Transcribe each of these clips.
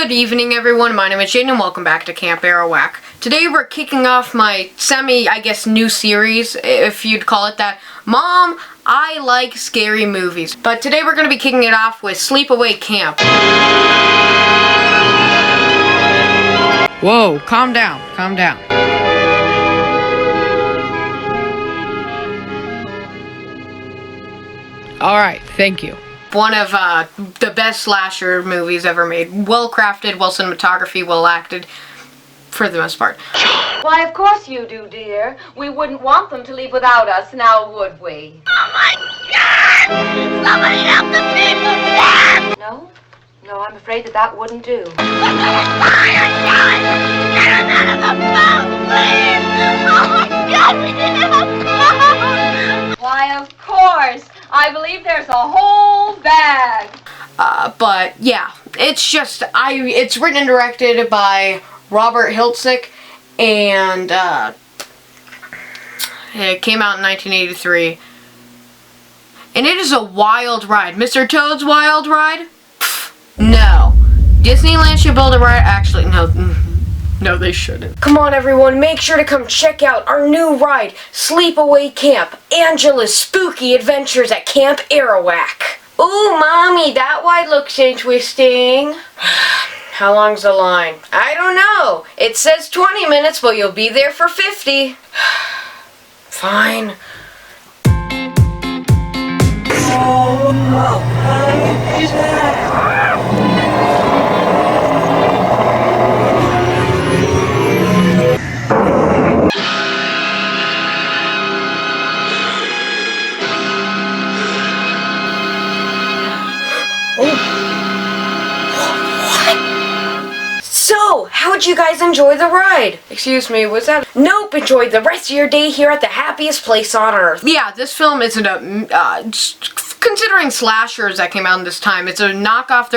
Good evening, everyone. My name is Jaden, and welcome back to Camp Arawak. Today we're kicking off my new series, if you'd call it that. Mom, I like scary movies. But today we're going to be kicking it off with Sleepaway Camp. Whoa, calm down, calm down. Alright, thank you. One of the best slasher movies ever made. Well crafted, well cinematography, well acted, for the most part. Why, of course you do, dear. We wouldn't want them to leave without us, now would we? Oh my God! Somebody help the people, please! No? No, I'm afraid that wouldn't do. We're gonna fire, God! Get us out of the boat, please! Oh my God, we need help! Why, of course! I believe there's a whole bag. But yeah, it's written and directed by Robert Hiltzik, and it came out in 1983. And it is a wild ride. Mr. Toad's Wild Ride? Pfft, no. Disneyland should build a ride. Actually, no. No, they shouldn't. Come on, everyone. Make sure to come check out our new ride, Sleepaway Camp, Angela's Spooky Adventures at Camp Arawak. Ooh, Mommy, that ride looks interesting. How long's the line? I don't know. It says 20 minutes, but you'll be there for 50. Fine. So, how'd you guys enjoy the ride? Excuse me, was that? Nope, enjoy the rest of your day here at the happiest place on earth. Yeah, this film isn't considering slashers that came out in this time, it's a knockoff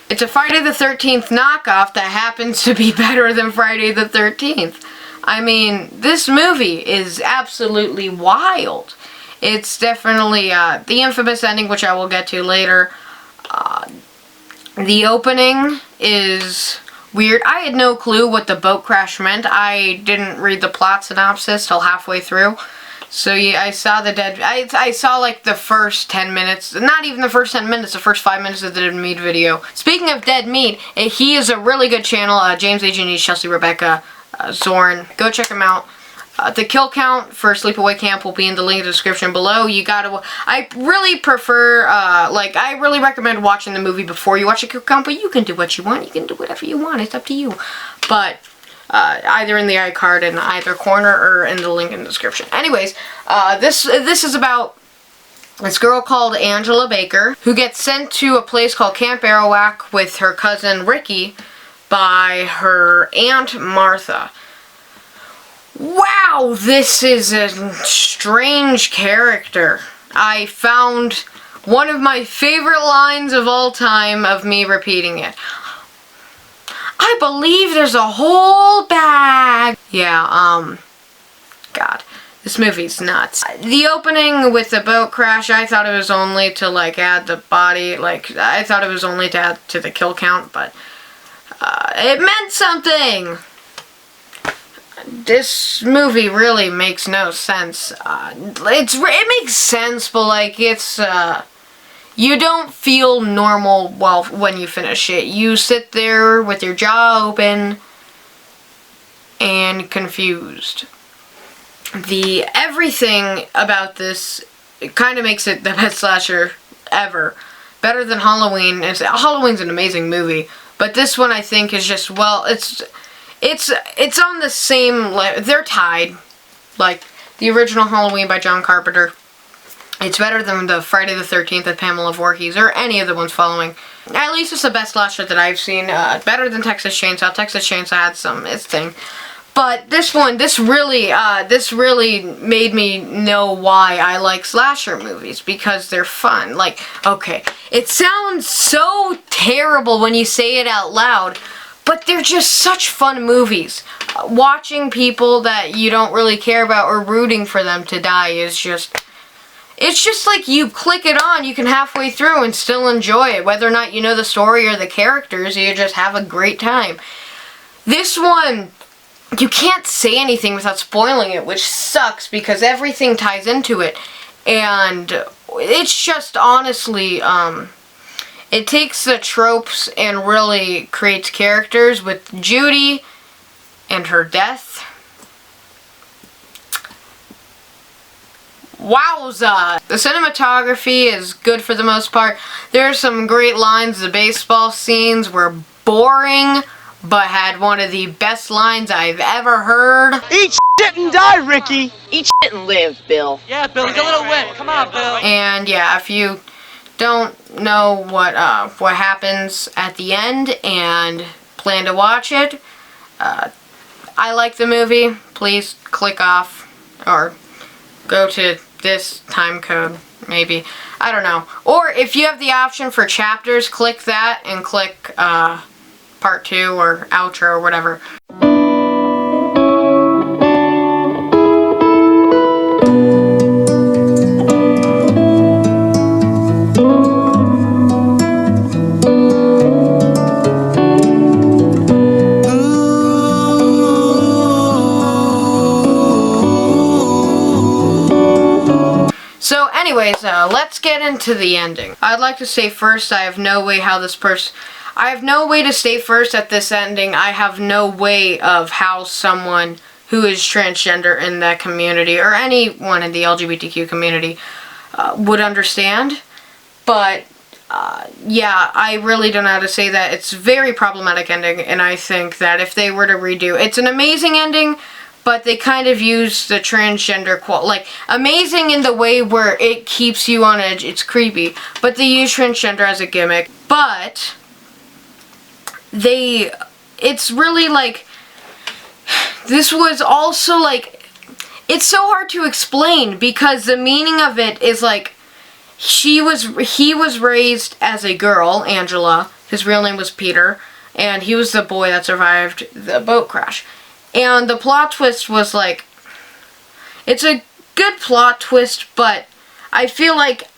it's a Friday the 13th knockoff that happens to be better than Friday the 13th. I mean, this movie is absolutely wild. It's definitely, the infamous ending, which I will get to later. The opening is weird. I had no clue what the boat crash meant. I didn't read the plot synopsis till halfway through. So yeah, I saw I saw like the first 10 minutes, not even the first 10 minutes, the first 5 minutes of the Dead Meat video. Speaking of Dead Meat, he is a really good channel, James A. Janice, Chelsea, Rebecca, Zorn. Go check him out. The kill count for Sleepaway Camp will be in the link in the description below. I really prefer, I really recommend watching the movie before you watch the kill count, but you can do what you want. You can do whatever you want. It's up to you. But, either in the iCard in either corner or in the link in the description. Anyways, this is about this girl called Angela Baker who gets sent to a place called Camp Arawak with her cousin Ricky by her Aunt Martha. Wow, this is a strange character. I found one of my favorite lines of all time of me repeating it. I believe there's a whole bag. Yeah, God, this movie's nuts. The opening with the boat crash, I thought it was only to, add the body, I thought it was only to add to the kill count, but, it meant something. This movie really makes no sense. It makes sense, but you don't feel normal when you finish it. You sit there with your jaw open and confused. Everything about this, it kind of makes it the best slasher ever. Better than Halloween. Halloween's an amazing movie, but this one I think is just, it's on the same level. They're tied. Like the original Halloween by John Carpenter. It's better than the Friday the 13th with Pamela Voorhees or any of the ones following. At least it's the best slasher that I've seen. Better than Texas Chainsaw. Texas Chainsaw had its thing. But this really made me know why I like slasher movies, because they're fun. Okay, it sounds so terrible when you say it out loud, but they're just such fun movies. Watching people that you don't really care about or rooting for them to die is just, it's just like you click it on, you can halfway through and still enjoy it. Whether or not you know the story or the characters, you just have a great time. This one, you can't say anything without spoiling it, which sucks because everything ties into it. And it's just honestly, it takes the tropes and really creates characters with Judy and her death. Wowza! The cinematography is good for the most part. There are some great lines. The baseball scenes were boring, but had one of the best lines I've ever heard. Eat shit and die, Ricky! Eat shit and live, Bill. Yeah, Bill, he's a little wet. Come on, Bill. And yeah, if you don't know what happens at the end and plan to watch it, I like the movie. Please click off or go to this time code, maybe. I don't know. Or if you have the option for chapters, click that and click part 2 or outro or whatever. So anyways, let's get into the ending. I'd like to say first, I have no way to say first at this ending. I have no way of how someone who is transgender in that community, or anyone in the LGBTQ community, would understand. But, yeah, I really don't know how to say that. It's a very problematic ending, and I think that if they were to redo, it's an amazing ending, but they kind of use the transgender like, amazing in the way where it keeps you on edge, it's creepy, but they use transgender as a gimmick, but it's really like, this was also like, it's so hard to explain, because the meaning of it is like, he was raised as a girl, Angela, his real name was Peter, and he was the boy that survived the boat crash. And the plot twist was like, it's a good plot twist, but I feel like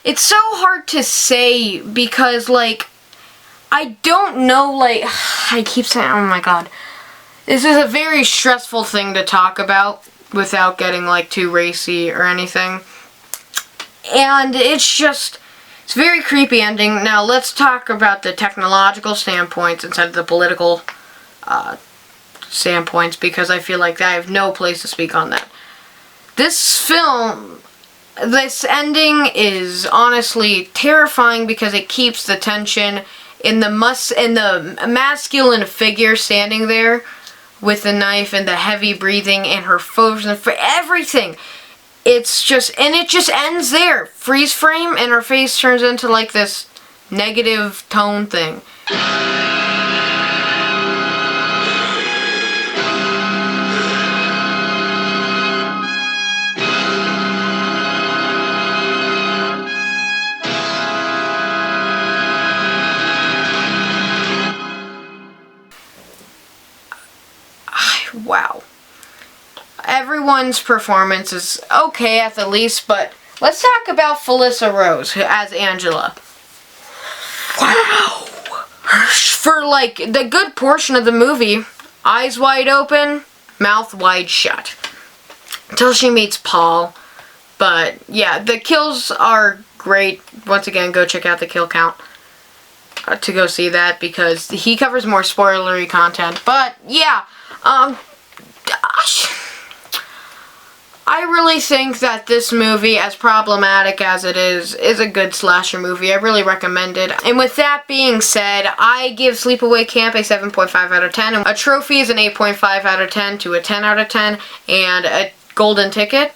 it's so hard to say because, like, I don't know, like, I keep saying, oh my god. This is a very stressful thing to talk about without getting, like, too racy or anything. And it's a very creepy ending. Now, let's talk about the technological standpoints instead of the political standpoints, because I feel like I have no place to speak on that. This film, this ending is honestly terrifying because it keeps the tension in the masculine figure standing there with the knife and the heavy breathing and her pose and for everything. It's just, and it just ends there. Freeze frame and her face turns into like this negative tone thing. Wow. Everyone's performance is okay at the least, but let's talk about Felissa Rose as Angela. Wow. For like the good portion of the movie, eyes wide open, mouth wide shut. Until she meets Paul. But yeah, the kills are great. Once again, go check out the kill count to go see that because he covers more spoilery content. But yeah, gosh, I really think that this movie, as problematic as it is a good slasher movie. I really recommend it. And with that being said, I give Sleepaway Camp a 7.5 out of 10. A trophy is an 8.5 out of 10 to a 10 out of 10. And a golden ticket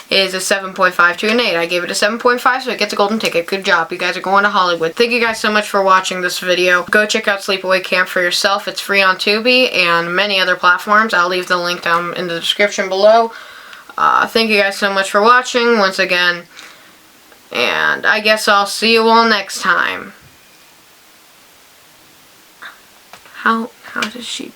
is a 7.5 to an 8. I gave it a 7.5, so it gets a golden ticket. Good job. You guys are going to Hollywood. Thank you guys so much for watching this video. Go check out Sleepaway Camp for yourself. It's free on Tubi and many other platforms. I'll leave the link down in the description below. Thank you guys so much for watching once again. And I guess I'll see you all next time. How does she...